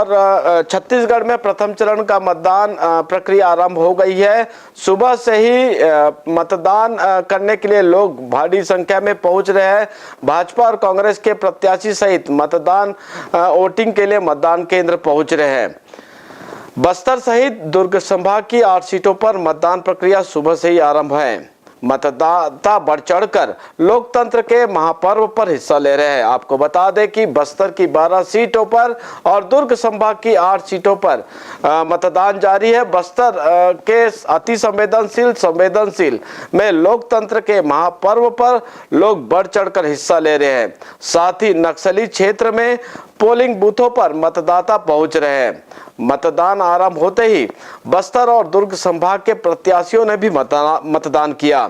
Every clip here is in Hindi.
छत्तीसगढ़ में प्रथम चरण का मतदान प्रक्रिया आरंभ हो गई है। सुबह से ही मतदान करने के लिए लोग भारी संख्या में पहुंच रहे हैं। भाजपा और कांग्रेस के प्रत्याशी सहित मतदान वोटिंग के लिए मतदान केंद्र पहुंच रहे हैं। बस्तर सहित दुर्ग संभाग की 8 सीटों पर मतदान प्रक्रिया सुबह से ही आरंभ है। मतदाता बढ़ चढ़कर लोकतंत्र के महापर्व पर हिस्सा ले रहे हैं। आपको बता दें कि बस्तर की 12 सीटों पर और दुर्ग संभाग की 8 सीटों पर मतदान जारी है। बस्तर के अति संवेदनशील में लोकतंत्र के महापर्व पर लोग बढ़ चढ़कर हिस्सा ले रहे हैं। साथ ही नक्सली क्षेत्र में पोलिंग बूथों पर मतदाता पहुंच रहे हैं। मतदान आरंभ होते ही बस्तर और दुर्ग संभाग के प्रत्याशियों ने भी मतदान किया।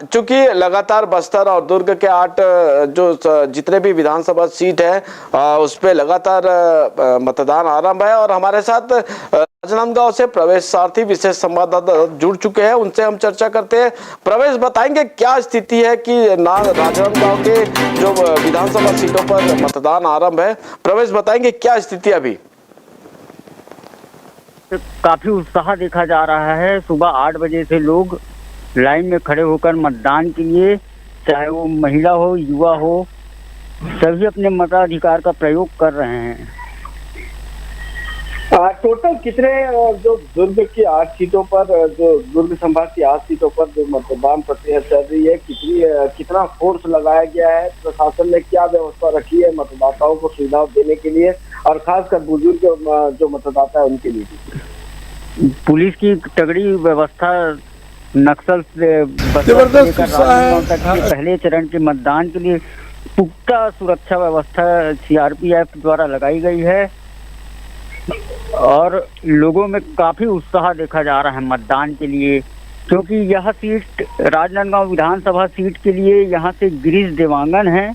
चूंकि लगातार बस्तर और दुर्ग के 8 जो जितने भी विधानसभा सीट है उस पे लगातार मतदान आरंभ है। और हमारे साथ राजनांदगांव से प्रवेश सारथी विशेष संवाददाता जुड़ चुके हैं, उनसे हम चर्चा करते हैं। प्रवेश, बताएंगे क्या स्थिति है कि राजनांदगांव के जो विधानसभा सीटों पर मतदान आरंभ है। प्रवेश, बताएंगे क्या स्थिति अभी? काफी उत्साह देखा जा रहा है। सुबह 8 बजे से लोग लाइन में खड़े होकर मतदान के लिए, चाहे वो महिला हो युवा हो, सभी अपने मताधिकार का प्रयोग कर रहे हैं। टोटल कितने जो दुर्ग की 8 सीटों पर, जो दुर्ग संभाग की 8 सीटों पर जो मतदान प्रक्रिया चल रही है, कितना फोर्स लगाया गया है? प्रशासन ने क्या व्यवस्था रखी है मतदाताओं को सुविधा देने के लिए, और खासकर बुजुर्ग जो मतदाता है उनके लिए? पुलिस की तगड़ी व्यवस्था, नक्सल से पहले चरण के मतदान के लिए पुख्ता सुरक्षा व्यवस्था सीआरपीएफ द्वारा लगाई गई है और लोगों में काफी उत्साह देखा जा रहा है मतदान के लिए, क्योंकि यह सीट राजनांदगांव विधानसभा सीट के लिए यहाँ से गिरीश देवांगन हैं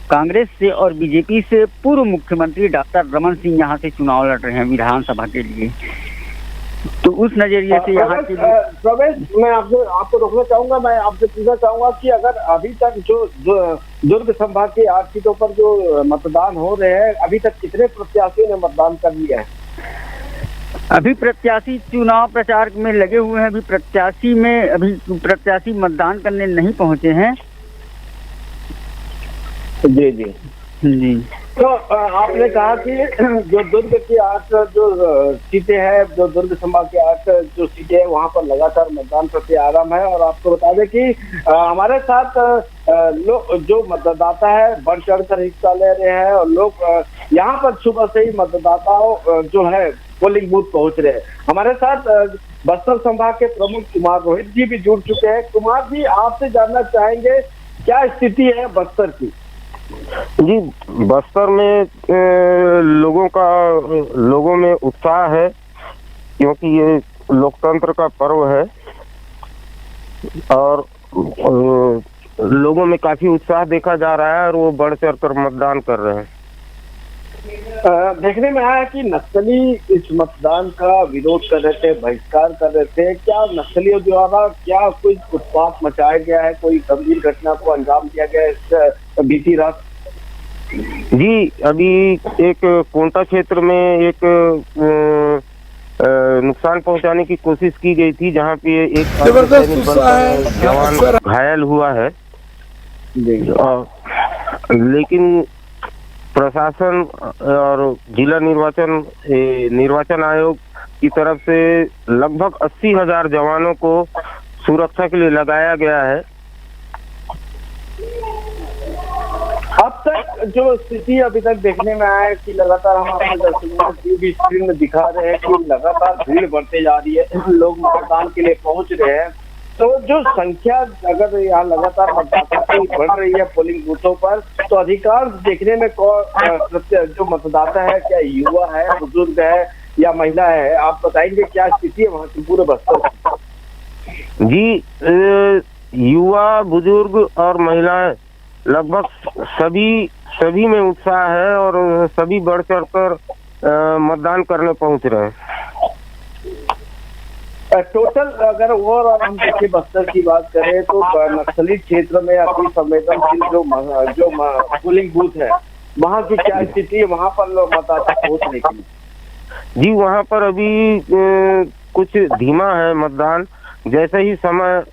कांग्रेस से, और बीजेपी से पूर्व मुख्यमंत्री डॉक्टर रमन सिंह यहाँ से चुनाव लड़ रहे हैं विधानसभा के लिए। तो उस नजरिए से यहाँ के प्रवेश, मैं आपको रोकना चाहूंगा। मैं आपसे पूछना चाहूंगा कि अगर अभी तक जो दुर्ग संभाग की 8 सीटों पर जो मतदान हो रहे हैं, अभी तक कितने प्रत्याशियों ने मतदान कर लिया है? अभी प्रत्याशी चुनाव प्रचार में लगे हुए हैं। अभी प्रत्याशी मतदान करने नहीं पहुंचे हैं। जी जी जी। तो आपने कहा कि जो दुर्ग की 8 जो सीटें हैं, जो दुर्ग संभाग की 8 जो सीटें हैं, वहां पर लगातार मतदान प्रक्रिया आरंभ है। और आपको बता दें कि हमारे साथ लोग जो मतदाता है बढ़ चढ़ कर हिस्सा ले रहे हैं, और लोग यहाँ पर सुबह से ही मतदाताओं जो है पोलिंग बूथ पहुंच रहे हैं। हमारे साथ बस्तर संभाग के प्रमुख कुमार रोहित जी भी जुड़ चुके हैं। कुमार जी, आपसे जानना चाहेंगे क्या स्थिति है बस्तर की? जी, बस्तर में लोगों में उत्साह है, क्योंकि ये लोकतंत्र का पर्व है और लोगों में काफी उत्साह देखा जा रहा है और वो बढ़ चढ़ कर मतदान कर रहे हैं। देखने में आया कि नक्सली इस मतदान का विरोध कर रहे थे, बहिष्कार कर रहे थे। क्या नक्सलियों द्वारा क्या कोई उत्पात मचाया गया है, कोई गंभीर घटना को अंजाम दिया गया है बीती रात? जी, अभी एक कोंटा क्षेत्र में एक नुकसान पहुंचाने की कोशिश की गई थी, जहां पे एक जवान घायल हुआ है। लेकिन प्रशासन और जिला निर्वाचन आयोग की तरफ से लगभग 80,000 जवानों को सुरक्षा के लिए लगाया गया है। अब तक जो स्थिति अभी तक देखने में आया है कि लगातार हम अपने दर्शकों को भी स्क्रीन में दिखा रहे हैं कि लगातार भीड़ बढ़ते जा रही है, लोग मतदान के लिए पहुंच रहे हैं। तो जो संख्या अगर यहाँ लगातार मतदाता की बढ़ रही है पोलिंग बूथों पर, तो अधिकांश देखने में जो मतदाता है, क्या युवा है, बुजुर्ग है या महिला है? आप बताएंगे क्या स्थिति है वहाँ की पूरे बस्तर? जी, युवा, बुजुर्ग और महिलाएं लगभग सभी में उत्साह है और सभी बढ़ चढ़ कर मतदान करने पहुंच रहे हैं। टोटल अगर ओवरऑल हम देखिए बस्तर की बात करें तो नक्सली क्षेत्र में अति संवेदनशील जो पोलिंग बूथ है, वहाँ की क्या स्थिति है? वहाँ पर लोग मतदाता पहुँच रहे हैं? जी वहाँ पर अभी कुछ धीमा है मतदान। जैसे ही समय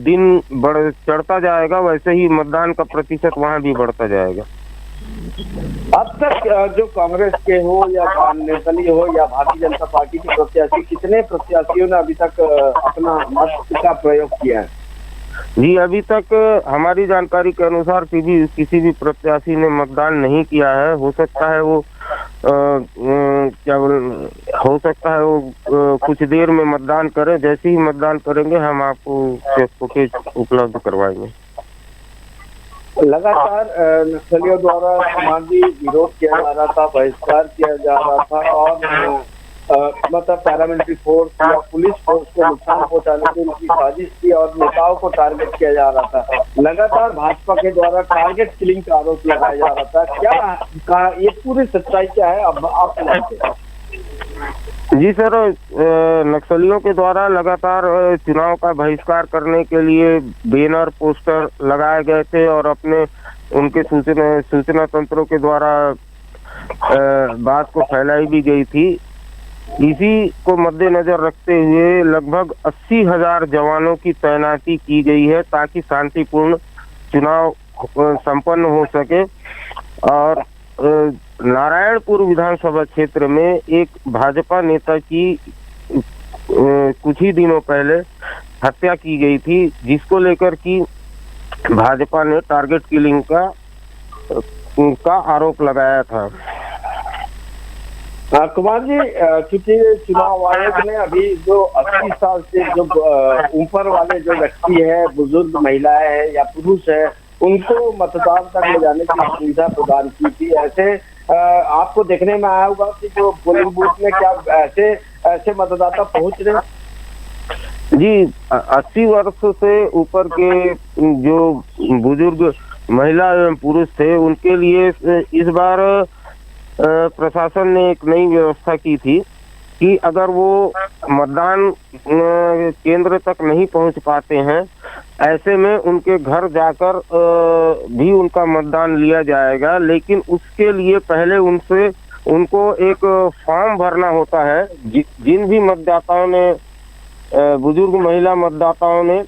दिन बढ़ चढ़ता जाएगा वैसे ही मतदान का प्रतिशत वहाँ भी बढ़ता जाएगा। अब तक जो कांग्रेस के हो या निर्दलीय हो या भारतीय जनता पार्टी के प्रत्याशी, कितने प्रत्याशियों ने अभी तक अपना मत का प्रयोग किया है? जी अभी तक हमारी जानकारी के अनुसार किसी भी प्रत्याशी ने मतदान नहीं किया है। हो सकता है वो हो सकता है वो कुछ देर में मतदान करें। जैसे ही मतदान करेंगे हम आपको फुटेज उपलब्ध करवाएंगे। लगातार नक्सलियों द्वारा सामाजिक विरोध किया जा रहा था, बहिष्कार किया जा रहा था और मतलब पैरामिलिट्री फोर्स या पुलिस फोर्स को नुकसान पहुंचाने की उनकी साजिश थी और नेताओं को टारगेट किया जा रहा था। लगातार भाजपा के द्वारा टारगेट किलिंग का आरोप लगाया जा रहा था। क्या ये पूरी सच्चाई क्या है अब आप जानते हैं? जी सर, नक्सलियों के द्वारा लगातार चुनाव का बहिष्कार करने के लिए बैनर पोस्टर लगाए गए थे और अपने उनके सूचना तंत्रों के द्वारा बात को फैलाई भी गई थी। इसी को मद्देनजर रखते हुए लगभग 80,000 जवानों की तैनाती की गई है ताकि शांतिपूर्ण चुनाव संपन्न हो सके। और नारायणपुर विधानसभा क्षेत्र में एक भाजपा नेता की कुछ ही दिनों पहले हत्या की गई थी, जिसको लेकर कि भाजपा ने टारगेट किलिंग का आरोप लगाया था। कुमार जी, चूंकि चुनाव आयोग ने अभी जो 80 साल से जो ऊपर वाले जो व्यक्ति है, बुजुर्ग महिलाएं हैं या पुरुष है, उनको मतदान तक ले जाने की सुविधा प्रदान की थी। ऐसे आपको देखने में आया होगा कि जो पोलिंग बूथ में क्या ऐसे मतदाता पहुंच रहे हैं? जी 80 वर्ष से ऊपर के जो बुजुर्ग महिला एवं पुरुष थे उनके लिए इस बार प्रशासन ने एक नई व्यवस्था की थी कि अगर वो मतदान केंद्र तक नहीं पहुंच पाते हैं, ऐसे में उनके घर जाकर भी उनका मतदान लिया जाएगा। लेकिन उसके लिए पहले उनको एक फॉर्म भरना होता है। जिन भी मतदाताओं ने बुजुर्ग महिला मतदाताओं ने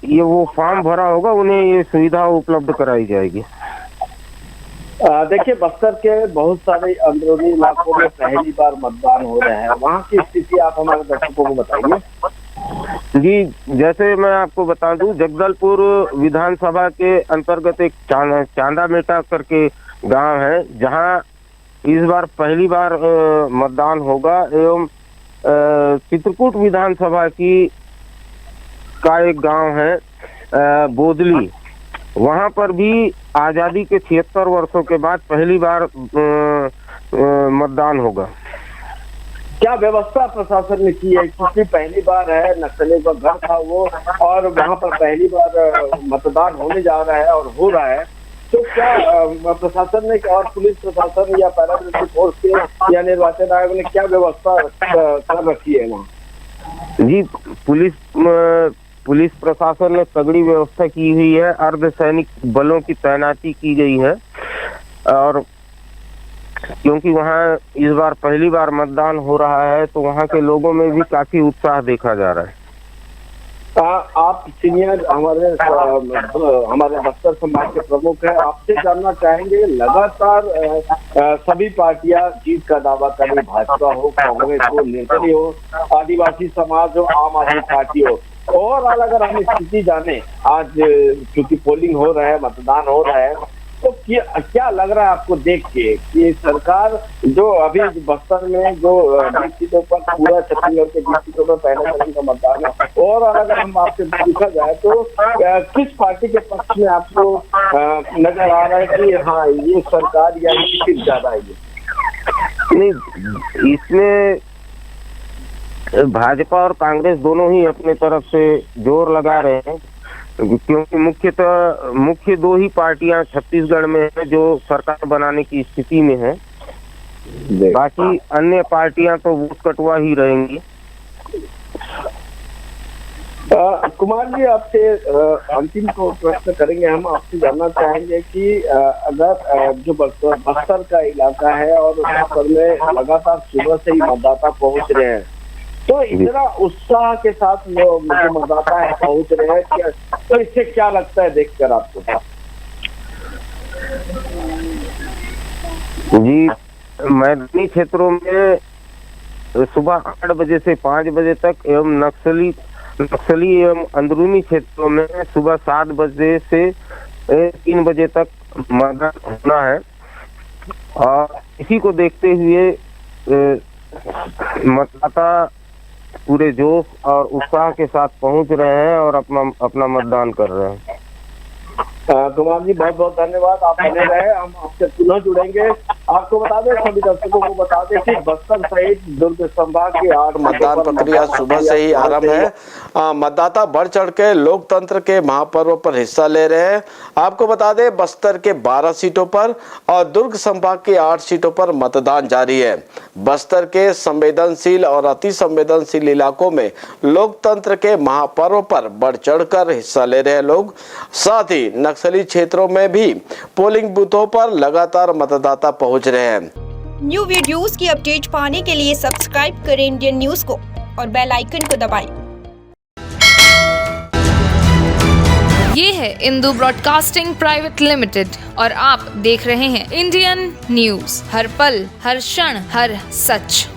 ये वो फॉर्म भरा होगा, उन्हें ये सुविधा उपलब्ध कराई जाएगी। देखिए, बस्तर के बहुत सारे अंदरूनी इलाकों में पहली बार मतदान हो रहा है, वहाँ की स्थिति आप हमारे दर्शकों को बताइए। जी जैसे मैं आपको बता दूं, जगदलपुर विधानसभा के अंतर्गत एक चांदा मेटा करके गांव है, जहां इस बार पहली बार मतदान होगा। एवं चित्रकूट विधानसभा का एक गांव है बोदली, वहां पर भी आजादी के 76 वर्षों के बाद पहली बार मतदान होगा। क्या व्यवस्था प्रशासन ने की है? क्योंकि पहली बार है, नक्सलियों का घर था वो, और वहां पर पहली बार मतदान होने जा रहा है और हो रहा है, तो क्या प्रशासन ने और पुलिस प्रशासन या पैरामिलिट्री फोर्स के या निर्वाचन आयोग ने क्या व्यवस्था कर रखी है वहाँ? जी पुलिस प्रशासन ने तगड़ी व्यवस्था की हुई है। अर्धसैनिक बलों की तैनाती की गई है और क्योंकि वहाँ इस बार पहली बार मतदान हो रहा है तो वहाँ के लोगों में भी काफी उत्साह देखा जा रहा है। आप सीनियर हमारे बस्तर समाज के प्रमुख हैं, आपसे जानना चाहेंगे, लगातार सभी पार्टियां जीत का दावा करें, भाजपा हो, कांग्रेस हो, निर्दलीय हो, आदिवासी समाज हो, आम आदमी पार्टी हो, ओवरऑल अगर हम स्थिति जाने, आज क्योंकि पोलिंग हो रहा है, मतदान हो रहा है, तो क्या लग रहा है आपको देख के कि सरकार जो अभी बस्तर में जो 20 सीटों पर, पूरा छत्तीसगढ़ के 20 सीटों पर पहले चरण का मतदान है, और अगर हम आपसे पूछा जाए तो किस पार्टी के पक्ष में आपको नजर आ रहा है कि हाँ ये सरकार या सीट ज्यादा है? नहीं, इसमें भाजपा और कांग्रेस दोनों ही अपने तरफ से जोर लगा रहे हैं, क्योंकि मुख्य दो ही पार्टियां छत्तीसगढ़ में है जो सरकार बनाने की स्थिति में है। बाकी अन्य पार्टियां तो वोट कटवा ही रहेंगी। कुमार जी, आपसे अंतिम को प्रश्न करेंगे। हम आपसे जानना चाहेंगे कि अगर जो बस्तर का इलाका है और बस्तर में लगातार सुबह से ही मतदाता पहुंच रहे हैं, तो इतना उत्साह के साथ लोग मतदाता पहुंच रहे हैं क्या, तो इससे क्या लगता है देखकर आपको? जी, मैदानी क्षेत्रों में सुबह 8 बजे से 5 बजे तक एवं नक्सली एवं अंदरूनी क्षेत्रों में सुबह 7 बजे से 3 बजे तक मतदान होना है। और इसी को देखते हुए मतदाता पूरे जोश और उत्साह के साथ पहुंच रहे हैं और अपना मतदान कर रहे हैं। कुमार जी, बहुत बहुत धन्यवाद, आप बने रहे, हम आपसे पुनः जुड़ेंगे। आपको बता दें, सभी दर्शकों को बता दें कि बस्तर सहित दुर्ग संभाग के 8 मतदान प्रक्रिया सुबह से ही आरंभ है। मतदाता बढ़ चढ़ के लोकतंत्र के महापर्व पर हिस्सा ले रहे हैं। आपको बता दें, बस्तर के 12 सीटों पर और दुर्ग संभाग के 8 सीटों पर मतदान जारी है। बस्तर के संवेदनशील और अति संवेदनशील इलाकों में लोकतंत्र के महापर्व पर बढ़ चढ़कर हिस्सा ले रहे हैं लोग। साथ ही नक्सली क्षेत्रों में भी पोलिंग बूथों पर लगातार मतदाता पहुंच रहे हैं। न्यू वीडियोस की अपडेट पाने के लिए सब्सक्राइब करें इंडियन न्यूज को और बेल आइकन को दबाएं। ये है इंदु ब्रॉडकास्टिंग प्राइवेट लिमिटेड और आप देख रहे हैं इंडियन न्यूज, हर पल हर क्षण हर सच।